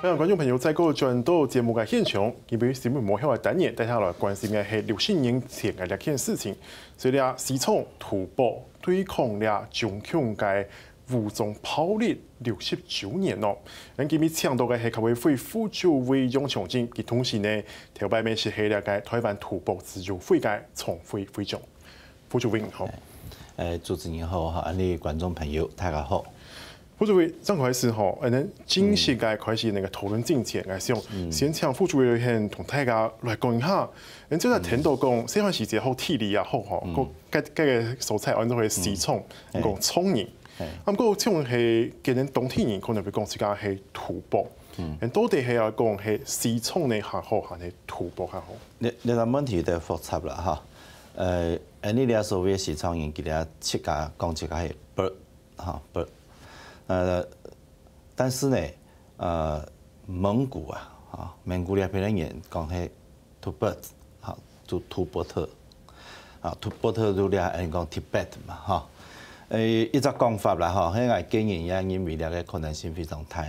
让观众朋友再个转到节目嘅现场，因为新闻幕后嘅单元，带下来关心嘅系60年前嘅一件事情，所以咧西藏吐蕃对抗咧中共嘅武装炮力69年咯。咁今日抢到嘅系球委会副主委杨长进，佢同时呢，头摆面是系咧嘅台湾吐蕃自由会嘅创会会长，副主委好。主持人好，安利观众朋友大家好。副主委，刚开始吼，正式嘅开始那个讨论进前，我想先请副主委先同大家来讲一下。即个听到讲，西汉时节好体力也好吼，个个蔬菜按照去西藏讲葱人，咁个种系今年冬天人可能会讲自家系吐蕃，到底系要讲系西藏呢还好，还是吐蕃还好？你个问题有点复杂啦哈。你俩所谓西藏人，佢俩七家讲七家系不哈不。但是呢，蒙古蒙古那边的人讲是吐蕃，就吐蕃特，吐蕃特就俩人讲 Tibet 嘛，一只讲法啦，迄个经验也因为那个可能性非常大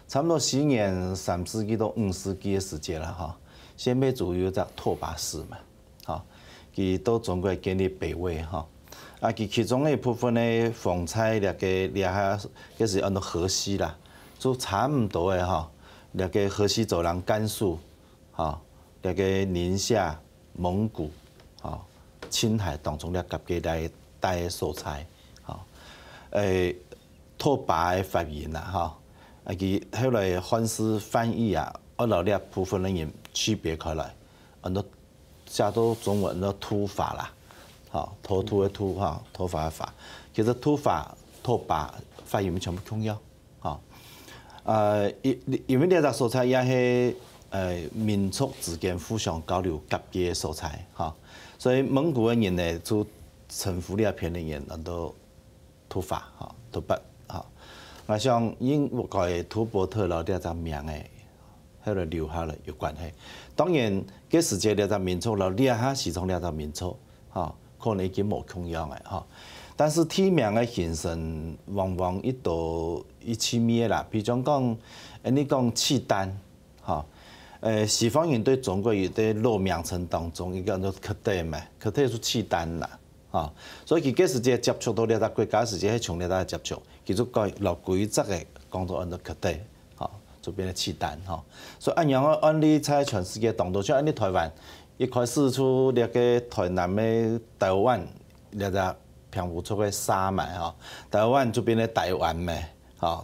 差不多西元3世纪到5世纪的时间啦先辈主有只拓跋氏嘛，佢到中国建立北魏其中的一部分的风采，就是按照河西啦，就差不多的河西走廊、甘肃，宁夏、蒙古，青海当中夹几带的素材，拓跋的发言啦，佢后来汉诗翻译按照呢部分的人区别开来，按照写到中文的土法啦。吐吐的吐吐法的法，其实吐法、拓跋发音全部重要因为呢只素材也是民族之间互相交流夹击的素材所以蒙古的人呢就称呼呢片的人都吐法吐蕃我想因为吐蕃特了呢只名的，后来留下了有关系。当然，这时节呢只民族了，呢下西藏呢只民族可能已经无重要的但是体名的形成往往一度一起灭啦。比如讲，你讲契丹西方人对中国有在落名称当中，一个叫做克特嘛，克特是契丹啦所以佢嗰时节接触到呢个国家时节，係從呢個接觸，叫做改落規則嘅，講到按照克特就變成契丹所以按樣按你在全世界當中，像按你台灣。一開始出那個台南的台灣，那個平湖出嘅沙嘛台灣就變成台灣嘛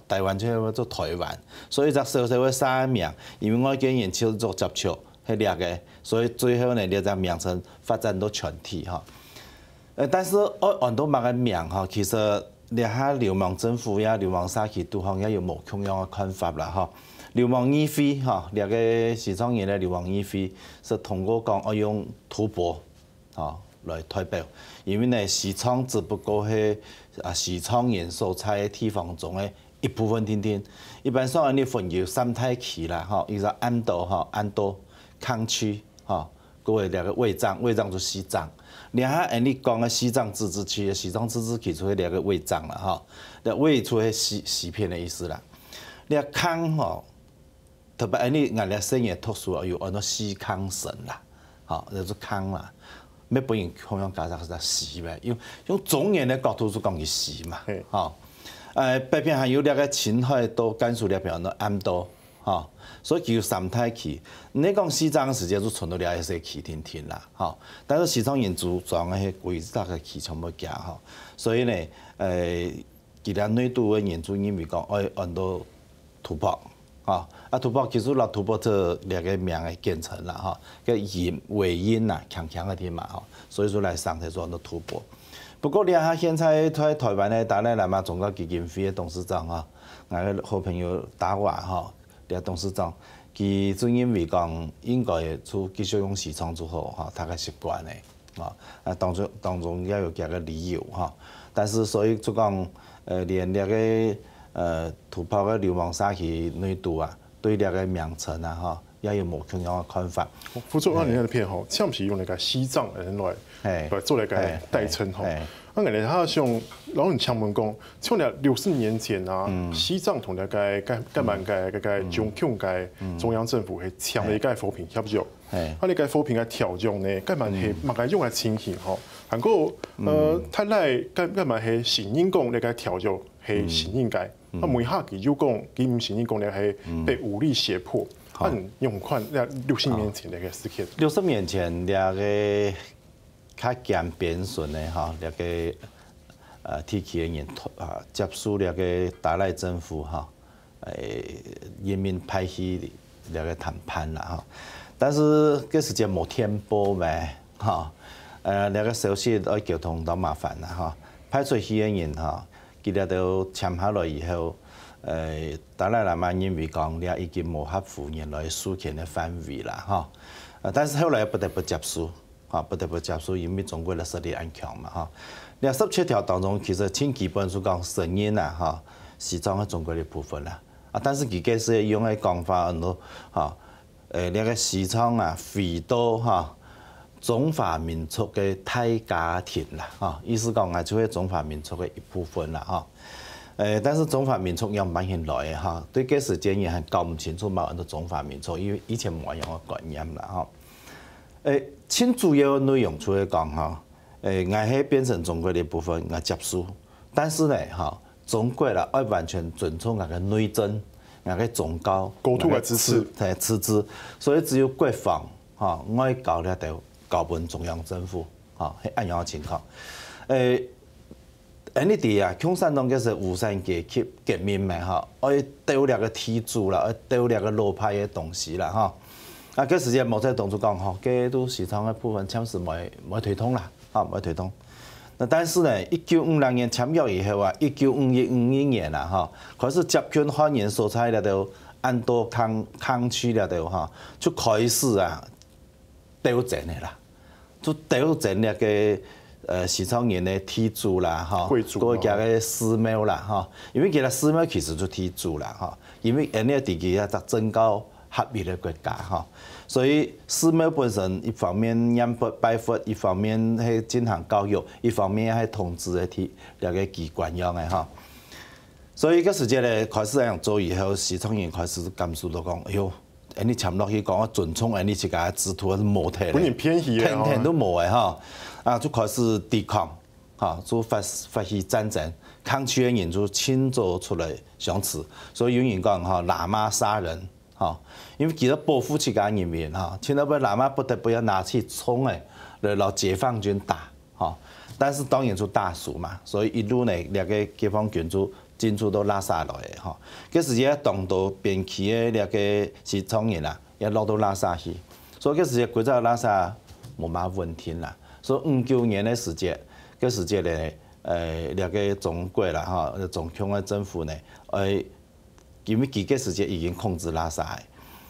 台灣就叫做台灣，所以就小小嘅沙名，因為我經驗超做接觸係那個，所以最後呢，呢個名稱發展到全體但是按到某個名其實你下流氓政府呀、流氓沙期都好也有無同樣嘅看法啦流氓議會那個西藏人的流氓議會是通過講我用吐蕃來代表，因為呢西藏只不過係西藏人所在的地方中的一部分點。一般上你分有三大區啦一個安多、康區各位那個衛藏就西藏。你下你講嘅西藏自治區，西藏自治區就係那個衛藏啦那衛就係西片的意思啦。你康特別你我哋聲嘢特殊有按照西康省啦，叫做康啦。咩本人同樣解釋係西咩？用中原嘅角度就講佢西嘛，北邊還有兩個青海到甘肅那邊按安多，所以叫三大區。你講西藏嘅時間就存到兩些區天啦，但是西藏人主張嘅係規則嘅區全部行所以呢，佢哋內度嘅原住因為講愛按到吐蕃。吐蕃其實攞吐蕃特兩個名嘅建成啦個尾音強嘅啲嘛所以說來上台做到吐蕃。不過你下現在在台灣咧，打咧南亞中國基金會嘅董事長我嘅好朋友打話呢個董事長，佢就因為講應該就繼續用西藏之後大概習慣嘅當中也有幾個理由但是所以就講連那個吐蕃嘅流氓沙期內度對呢個名稱也有無同樣嘅看法。副總，按你的片搶是用那個西藏人來做那個代稱我感觉他像老人强门讲，像60年前啊，西藏同那个干蛮个中共个中央政府系签了一个和平协议。啊，你个和平个条件呢，干蛮系嘛个用个情形吼。韩国他来干蛮系承认讲那个条件系承认个，啊，每下佢就讲佢唔承认讲你系被武力胁迫。啊，用看60年前那个事情。60年前那个较简便顺的哈，那个提起的人接受那个达赖政府哈，人民派系那个谈判啦哈。但是嗰時就冇天波咩，嚇，那個手續要交通都麻煩啦，嚇。派出去嘅人嚇，佢哋都簽下來以後，達賴喇嘛認為講，你已經冇合乎原來授權嘅範圍啦，嚇。但是後來不得不接受，嚇，不得不接受，因為中國嘅實力很強嘛，嚇。你17條當中其實挺基本就講承認啦，嚇，西藏係中國嘅部分啦，啊，但是佢嗰時用嘅講法很多，嚇。那個西藏啊，回到哈中華民族嘅大家庭啦，哈，意思講啊，就係中華民族嘅一部分啦，哈。但是中華民族又慢起來哈，對嗰時間也係搞唔清楚嘛，很多中華民族，因為以前冇樣嘅觀念啦，哈。清主要內容出嚟講哈，我係變成中國嘅一部分，我接受，但是呢，哈，中國啦，要完全尊重那個內政。那個宗教，國土嘅支持，所以只有國防嚇外交咧，就交俾中央政府嚇，係咁樣嘅情況。呢啲啊，共產黨嘅是無產階級革命嘛嚇，要丟兩個體制啦，要丟兩個老派嘅東西啦嚇。啊，嗰時間毛澤東就講嚇，嗰都西藏嘅部分暫時冇推動啦，嚇冇推動。但是呢，1956年簽約以後啊，1951年啦，哈，開始集權漢人所在咧就安多康區咧就哈，就開始啊糾正嘅啦，就糾正那個西藏人嘅體制啦，哈，嗰家嘅寺廟啦，哈，因為其實寺廟其實就體制啦，哈，因為呢個地區係個宗教合一嘅國家，哈。所以寺廟本身一方面念佛拜佛，一方面係進行教育，一方面係統治嘅那個機關樣嘅嚇。所以嗰時間咧開始咁樣做以後，西藏人開始感受到講，哎呦，你簽落去講我尊重你自家制度係冇睇咧，本人偏激嘅，天天都冇嘅嚇，啊就開始抵抗，嚇就發起戰爭，抗區嘅人就親自出來相持，所以有人講嚇喇嘛殺人。因為其實保護自家人民哈，現在被喇嘛不得不要拿起槍來攞解放軍打哈，但是當然就大輸嘛，所以一路呢那個解放軍就進駐到拉薩來嘅哈，嗰時間東道邊區嘅那個西藏人啊，也落到拉薩去，所以嗰時間規則拉薩冇乜問題啦，所以59年嘅時間，嗰時間咧那個中國啦哈，中共嘅政府呢因為幾個時間已經控制拉薩，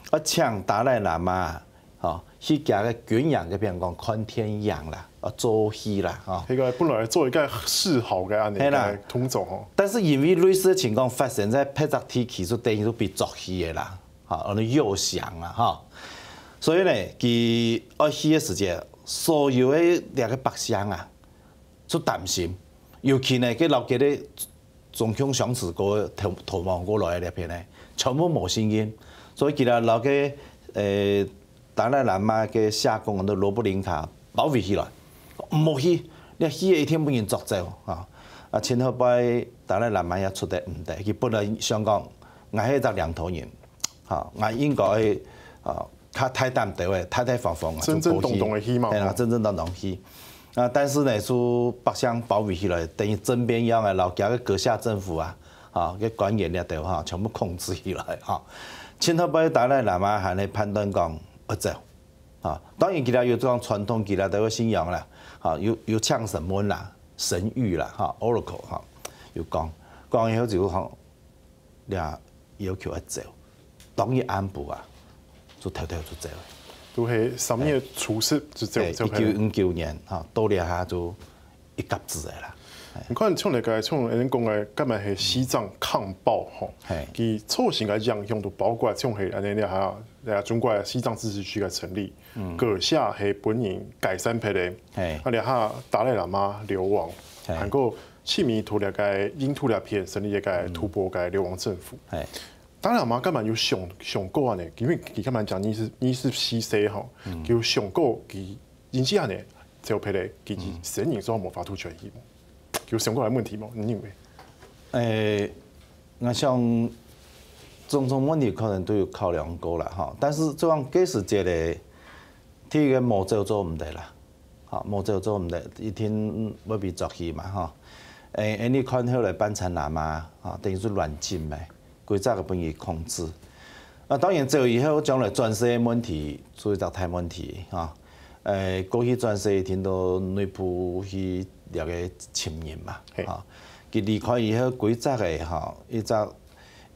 而搶達賴喇嘛，嚇，去加個軍人嘅邊講看天養啦，做戲啦，嚇。呢個本來做一個示好嘅安尼嘅統總吼。但是因為類似嘅情況發生在拍攝地區，就等於都被作戲嘅啦，嚇，我哋誘想啦，嚇。所以呢，佢要戲嘅時間，所有嘅兩個百姓啊，就擔心，尤其呢，佢老家咧。中共上次過逃亡過來嘅片咧，全部冇聲音，所以其實老嘅達賴喇嘛嘅社工都羅布林卡保衛起來，唔好去，你去一天不人捉走啊！啊，前後擺達賴喇嘛也出得唔得，佢本來想講，我係一個兩頭人，嚇，我應該較太擔對嘅，太放放啊，真正動動嘅去嘛，係啦，真正動動去。啊，但是呢，就北向保衛起來，等於正邊樣嘅老家嘅閣下政府啊，嚇嘅官員咧就嚇全部控制起來嚇。前頭擺達賴喇嘛係嚟判斷講要走，嚇當然其他有種傳統，其他都有信仰啦，嚇有唱神門啦、神諭啦、嚇 oracle 嚇，有講以後就講你要求要走，當然安保啊，就偷偷就走。都係3月初4就走1959年嚇，到了下就一甲子嘅啦。你看像那個像人講嘅，根本係西藏抗暴吼，佢措行嘅樣樣都包括像係安尼咧嚇，中國嘅西藏自治區嘅成立，閣下係本人解散派嘅，啊咧嚇達賴喇嘛流亡，韩国弃民图了个印度了片，成立一个突破个流亡政府。当然嘛，干嘛有上过啊呢？因为你干嘛讲你是西 C 哈，有上过佢引起啊呢，就譬如佢承認咗冇法度權益，有上過嘅問題冇？你認為？我想種種問題可能都有考量過啦，哈。但是這樣幾時節咧，第一個冇做唔得啦，嚇冇做唔得，一天要被捉去嘛，哈。你看後來班產男嘛，嚇等於是亂進咪。規則嘅本意控制，當然做以後將來轉世嘅問題，做一個大問題嚇。過去轉世聽到內部去了個侵入嘛，嚇。佢離開以後規則嘅嚇，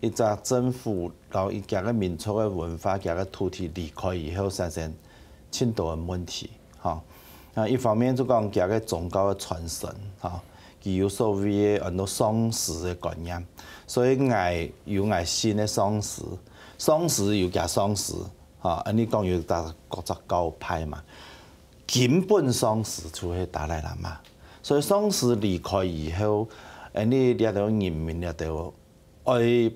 一個政府，然後一家個民族嘅文化，家個土地離開以後產生很多嘅問題嚇。一方面就講家個宗教嘅傳承嚇。有所謂嘅很多喪事嘅概念，所以有新嘅喪事有加喪事，嚇，你講有各種教派嘛，根本喪事就係達賴喇嘛，所以喪事離開以後，你掠到人民掠到愛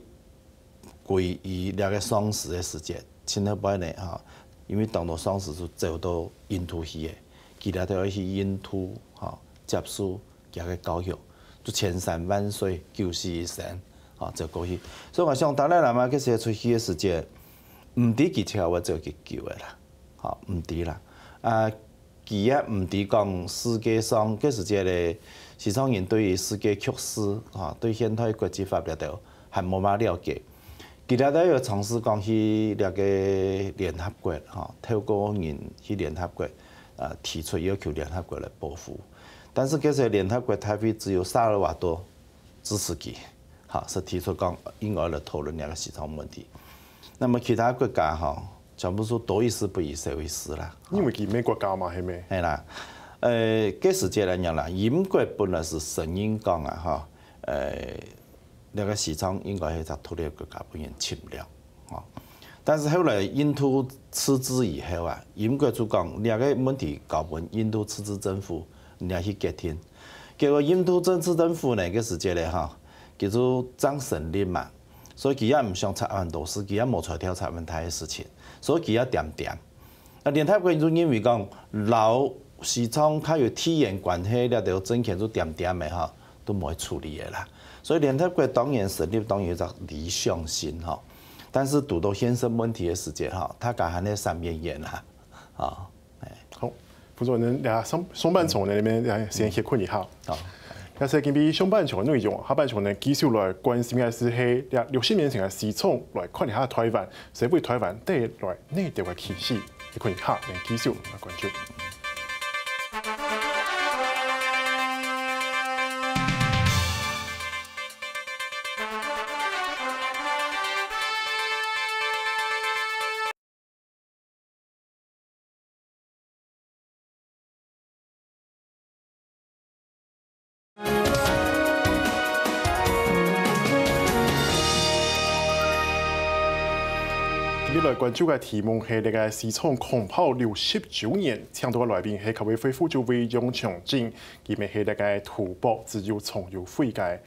歸依掠個喪事嘅時節，千好擺呢嚇，因為當到喪事就走到印度去嘅，佢掠到要去印度嚇接受。加個教育，就千山萬水救世一生，就過去。所以我想達賴喇嘛嗰時出去嘅時節，唔止佢跳我做佢救嘅啦，唔止啦。佢也唔止講世界上嗰時節咧，西方人對於世界局勢，對現代國際法律都係冇乜了解。佢哋都要嘗試講去那個聯合國，透過人去聯合國，提出要求聯合國來保護。但是嗰時聯合國台灣只有薩爾瓦多支持佢，是提出講應該來討論兩個西藏問題。那麼其他國家全部都多一事不如少一事啦。因為佢咩國家嘛係咪？係啦，嗰時節嚟講啦，英國本來是承認講啊，兩個西藏應該係在獨立國家不能侵略，但是後來印度撤資以後啊，英國就講兩個問題搞混，印度撤資政府。你要去決定，結果印度政府呢個時節咧叫做張成立嘛，所以佢也唔想插很多事，佢也冇出來調查問題嘅事情，所以佢也點。聯合國就認為講老西藏佢有體驗關係了，就政權就點嘅都冇處理嘅啦。所以聯合國當然成立當然有個理想性但是遇到現實問題嘅時節他講係呢三面眼啦，好。副主任，上半場呢邊先歇困一下。但是今比上半場內容，下半場呢繼續來關心嘅是係60年前嘅西藏來看一下台灣，社會台灣帶來呢條嘅氣勢，歇困一下，嚟繼續來關注。來關注嘅題目係呢個西藏空炮69年，請到嘅來賓係客委會副主委楊長進，佢咪係呢個突破自由從容會嘅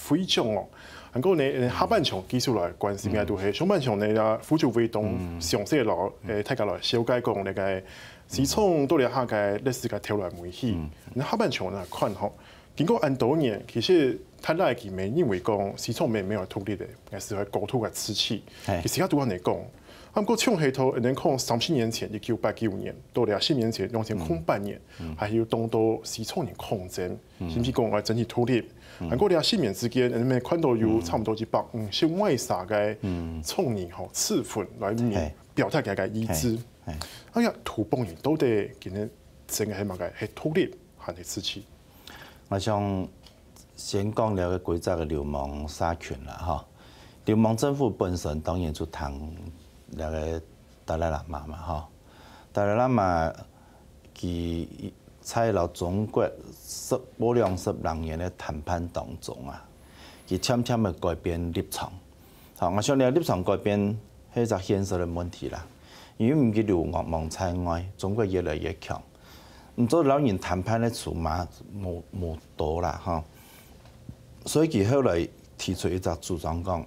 會長哦。不過呢，下半場繼續來關心嘅都係上半場呢，副主委同詳細來大家來小解講呢個西藏到底下嘅歷史嘅條來媒體。下半場呢看吼，經過咁多年，其實睇嚟佢咪認為講西藏沒有獨立嘅，係係國土嘅瓷器。其實而家都咁嚟講。咁個搶起頭，人講30年前1989年到20年前2008年，還有當到西藏人抗爭，甚至講係整體獨立。咁個20年之間，人哋看到有差唔多150萬嘅藏人刺粉來面表達佢嘅意志。哎呀，土邦人到底今日整個係乜嘅？係獨立還係瓷器？我想先講了個規則嘅流氓沙權啦，流氓政府本身當然就談。那個達賴喇嘛嘛，達賴喇嘛佢在了中國不良10年嘅談判當中啊，佢漸漸嘅改變立場。我想你立場改變係一個現實嘅問題啦，因為唔係流氓在外，中國越來越強。做老人谈判的筹码无多啦吼，所以佢后来提出一个主张讲，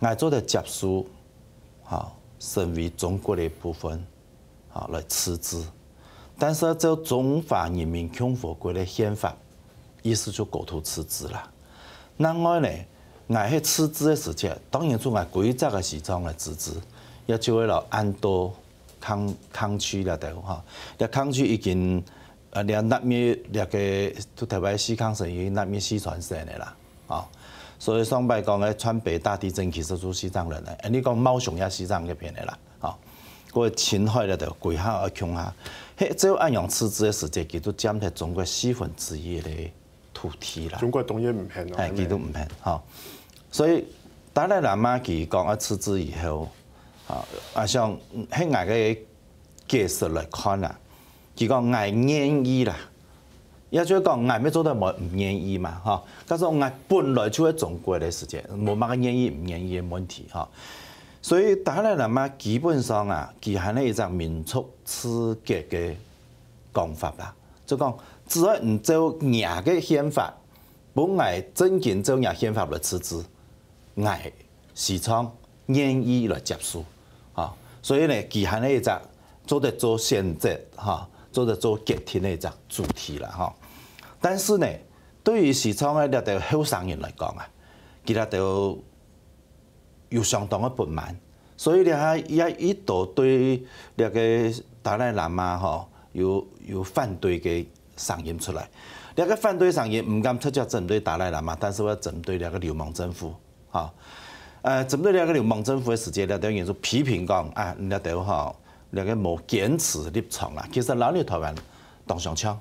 我做的接受，吼，身为中国的一部分，好来辞职，但是照中华人民共和国的宪法，意思就狗头辞职啦。另外呢，我喺辞职的时间，当然做我规则的时装来辞职，也就为了安多。康区了对哈，了康区已经了那边那个都台湾西康省已经那边西传省的啦，啊，所以上摆讲个川北大地震其实做西藏人的，你讲猫熊也西藏那边的啦，啊，个侵害了就归下而穷下，迄只有按样辞职的时间，佢都占喺中国1/4的土地啦。中国东也唔偏咯，佢都唔偏，哈，所以达赖喇嘛佢讲啊辞職以後。像喺我嘅技術來看啊，佢講我願意啦，也就是講我咩做得冇唔願意嘛，嚇。加上我本來就喺中國嘅時間，冇乜個願意唔願意嘅問題嚇。所以達賴喇嘛基本上啊，佢係呢一隻民族刺激嘅講法啦，就講只要唔照亞嘅憲法，本來真正照亞憲法來辭職，我時常願意來接受。所以呢，佢係呢一隻做得做選擇嚇，做得做決定的一隻主題啦嚇。但是呢，對於市場嘅呢啲後生人嚟講啊，佢哋就有相當嘅不滿，所以呢也一度對呢個達賴喇嘛嚇有反對嘅聲音出來。呢個反對聲音唔敢直接針對達賴喇嘛，但是要針對呢個流氓政府嚇。針對呢個流氓政府嘅時間，呢啲人就批評講啊，呢啲嗬，呢個冇堅持立場啦。其實老年台灣當上槍，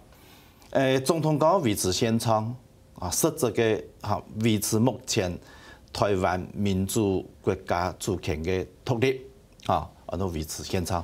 總統講維持現狀啊，實質嘅嚇維持目前台灣民主國家主權嘅獨立啊，我都維持現狀。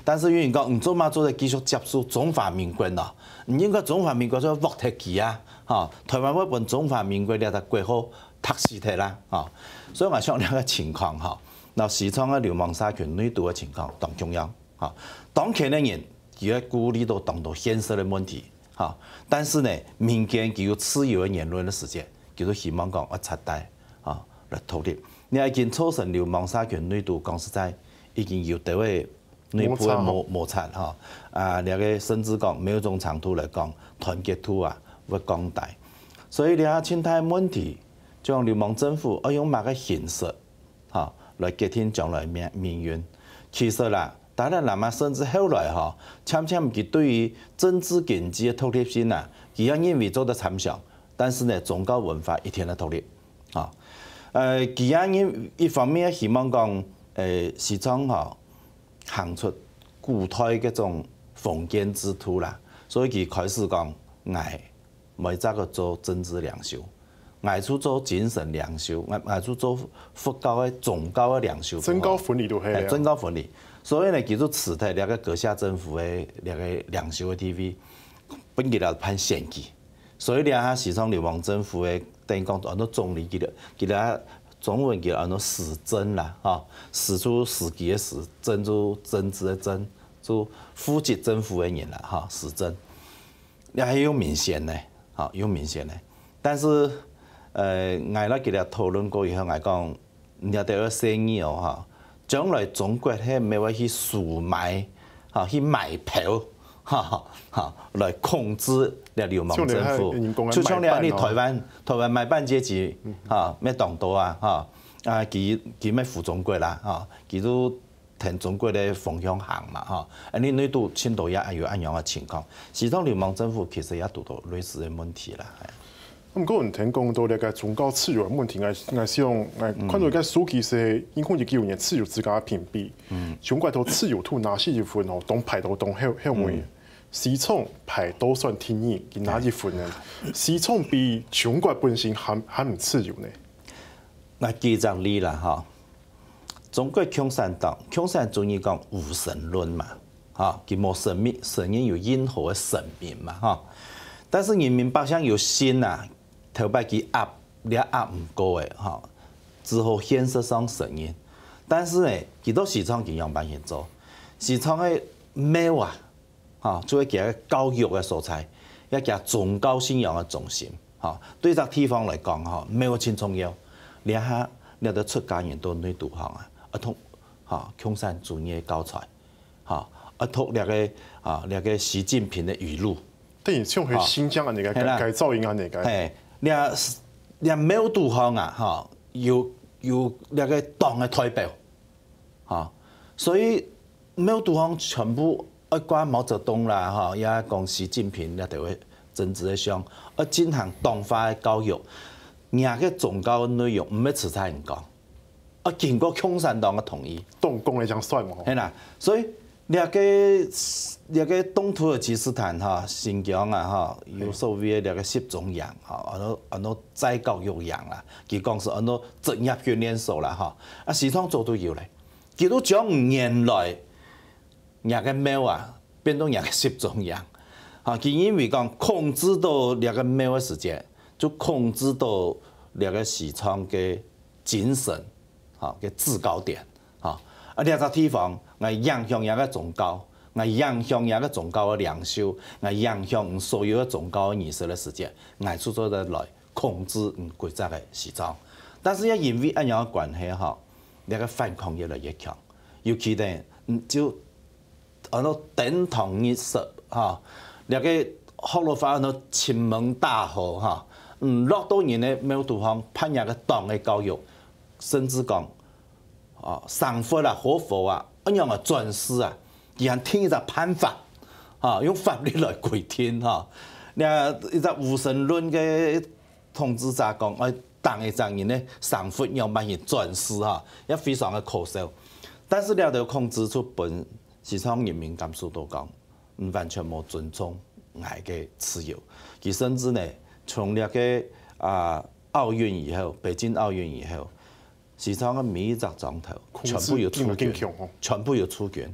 但是有人講唔做嘛，做得繼續接受中華民國咯，唔應該中華民國做獲得佢啊，嚇台灣會本中華民國呢個國號。讀死體啦，啊！所以我想兩個情況嚇，嗱時常嘅流氓沙權內鬥嘅情況當中央嚇，當權嘅人佢喺顧慮到當到現實嘅問題嚇，但是呢民間佢有自由嘅言論嘅時間，佢都希望講我拆台啊來獨立。你已經造成流氓沙權內鬥，講實在已經有地位內部嘅摩擦嚇，啊！兩個甚至講某種程度嚟講，團結度啊會降低，所以你睇青態問題。將流氓政府要用乜個形式，嚇來決定將來命運。其實啦，達賴喇嘛甚至後來嚇，漸漸佢對於政治經濟嘅獨立性啊，佢也認為做得參詳。但是呢，宗教文化一定要獨立，嚇。佢也因一方面希望講，時常嚇行出古代嗰種封建制度啦，所以佢開始講，我咪則個做政治領袖。我出做精神領袖，我出做佛教嘅宗教嘅領袖，增高分離都係，增高分離。所以呢，叫做辭退兩個閣下政府嘅兩個領袖嘅 TV， 本佢哋判選舉。所以咧，哈時常流氓政府嘅等於講按照總理佢哋中文叫按照時政啦，嚇時出時機嘅時，政做政治嘅政，做負責政府嘅人啦，嚇時政。你係有明顯嘅，嚇有明顯嘅，但是。我哋佢哋討論過以後，我講你哋要生意哦嚇，將來中國係咪會去售賣嚇去買票嚇來控制呢流氓政府？就像你台灣買辦階級嚇咩當道啊嚇啊佢咩扶中國啦嚇，佢都聽中國嘅方向行嘛嚇，你呢度青島也有一樣嘅情況，時常流氓政府其實也遇到類似嘅問題啦。咁個人聽講到呢個宗教自由嘅問題，我希望我看到個數據是2019年自由之家評比，中國都自由度哪些一份哦，東排到東後面，西藏排都算天然，佢哪一份呢？西藏比中國本身還唔自由呢？我記咗你啦嚇，中國共產黨主義講無神論嘛，嚇佢冇神明有任何嘅神明嘛嚇，但是人民百姓有心啊。頭擺佢你壓唔過嘅嚇，之後現實上承認，但是呢，佢都時常佢樣辦現做，時常嘅咩話作为一個教育嘅所在，一個宗教信仰嘅中心，對個地方嚟講，沒有真重要。你下你得出家人到呢度同共產主義嘅教材，同那個習近平嘅語錄。等於像係新疆那個改造營那個。係，你沒有地方有那個黨嘅代表，所以沒有地方全部。關毛澤東啦，也講習近平咧就會政治嘅上，進行黨化嘅教育，廿個宗教嘅內容唔係慈太人講，經過共產黨嘅同意。黨工嚟講算嘛？係啦，所以那個東土耳其斯坦新疆有所謂那個習總營安諾再教育營啦，佢講是安諾職業訓練所啦，時常做都有咧，佢都將5年來。廿個廟變到廿個習總營，佢因為講控制到廿個廟嘅時間，就控制到廿個西藏嘅精神，嘅制高點，廿個地方我影響廿個宗教，我影響廿個宗教嘅領袖，我影響所有嘅宗教嘅儀式嘅時間，我出咗來控制規則嘅西藏。但是也因為咁樣嘅關係，廿個反抗越來越強，尤其咧就。伝統儀式那個學落法前門大河落到人咧沒有地方攀那個黨嘅教育，甚至講上佛啦、活佛啊，咁樣嘅尊師啊，而係聽一個判法用法律來規定你一個無神論嘅統治者講，黨嘅責任咧上佛要扮演尊師也非常嘅可笑，但是你要控制出本。西藏人民感受到講，完全冇尊重愛嘅自由。佢甚至呢，從那個奧運以後，北京奧運以後，西藏嘅每一隻總頭全部有出軍，全部有出軍，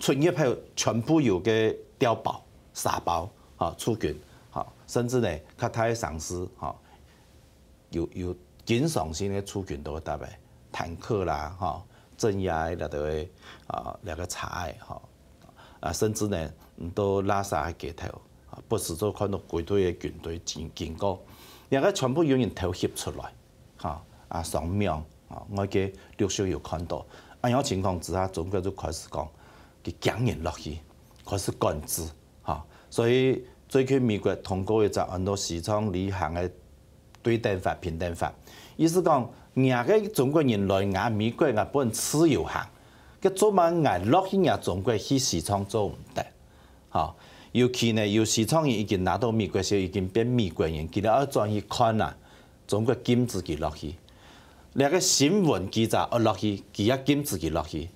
出業後全部有嘅碉堡、沙堡出軍，甚至呢，較大嘅城市有經常性嘅出軍都特別坦克啦，鎮壓那個查案甚至呢到拉薩嘅街頭，不時都看到幾隊嘅軍隊經過，那個全部有人投協出來，上面我嘅陸續有看到，咁樣情況之下，中國就開始講佢強人落去，開始管制，所以最近美國通過一隻很多西藏履行嘅對等法、平等法，意思講。廿個中國人來亞美國亞本自由行，佢做乜亞落去亞中國去西藏做唔得，尤其呢有西藏人已經拿到美國時候已經變美國人，佢哋要轉去看啦，中國禁止佢落去，那個新聞記者落去，佢也禁止佢落去，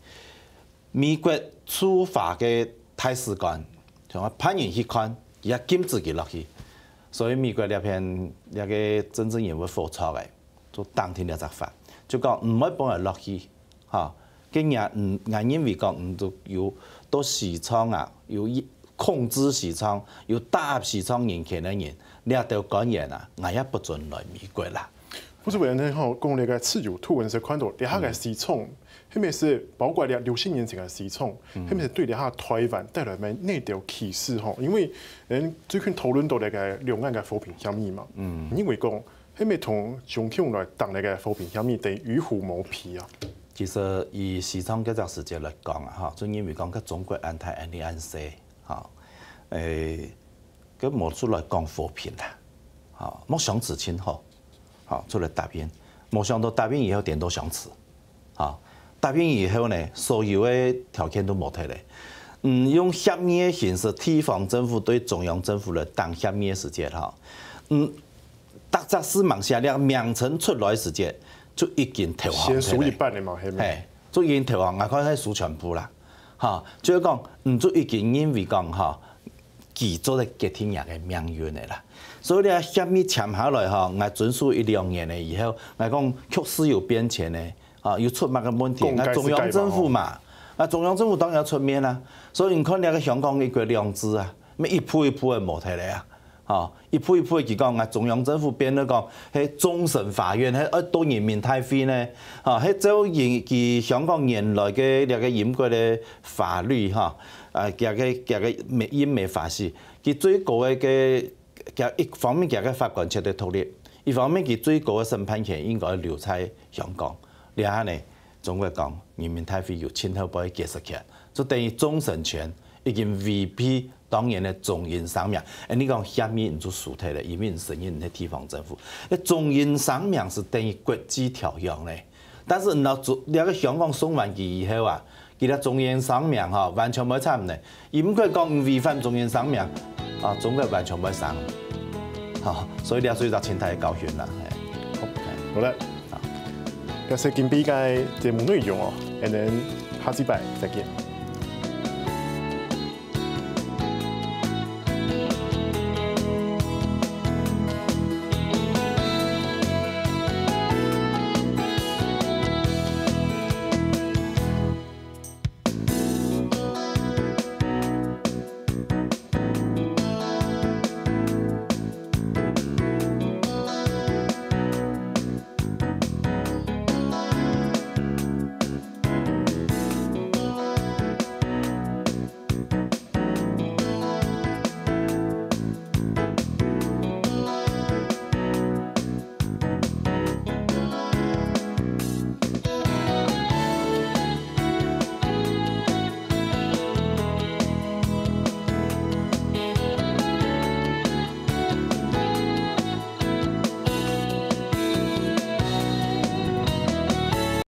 美國處罰嘅大使館，像我派人去看，佢也禁止佢落去，所以美國那邊那個真正人會付出嘅。就當天就執法，就講唔可以幫人落去，今日因為講唔就要到西藏要控制西藏，要打壓西藏人權嘅人，你也都講嘢我也不准來美國啦。不是為人講那個自由圖文是看到，你下個西藏，係咪是包括你60年前嘅西藏，係咪是對你下台灣帶來咩內調歧視？因為人最近討論到那個兩岸嘅和平協議嘛，因為講。係咪同中共來談那個和平協議，等與虎謀皮啊？其實以西藏嗰隻時節來講就因為講個中國安泰安利安西佢冇出來講和平啦，冇相處親好，出來答應，冇想到答應以後點都相處，答應以後呢，所有嘅條件都冇提嚟，用協議嘅形式，地方政府對中央政府來談協議嘅時節特則是忙下咧，名稱出來時節就已經投降。先輸一半嘅嘛，係咪？就已經投降，我看係輸全部啦。就係講，就已經因為講記咗咧決定人嘅命運嘅啦。所以咧協議簽下來我遵守1-2年嘅以後，我講確實有變遷咧，有出乜嘅問題，中央政府嘛，中央政府當然要出面啦。所以你看你個香港一國兩制咩一步一步嘅冇睇嚟一步一步佢講中央政府變咗講喺終審法院喺到人民大會呢，喺照佢香港原來嘅那個英國嘅法律加个因未法死，佢最高嘅一方面加个法官绝对独立，一方面佢最高嘅审判權應該留在香港。你下呢，中國講人民大會由清朝杯結束權，就等於終審權已經違背當年嘅中英商命。你講下面唔做實體咧，因為唔承認嘅地方政府。中英商命是等於國際條約咧，但是嗱做你個香港送還佢以後啊，佢哋中英商命嚇完全冇參咧，伊唔可以講違反中英商命，啊中國完全冇商。所以你要所以就前提教訓啦，好啦，感謝今日嘅節目內容哦，下次拜再見。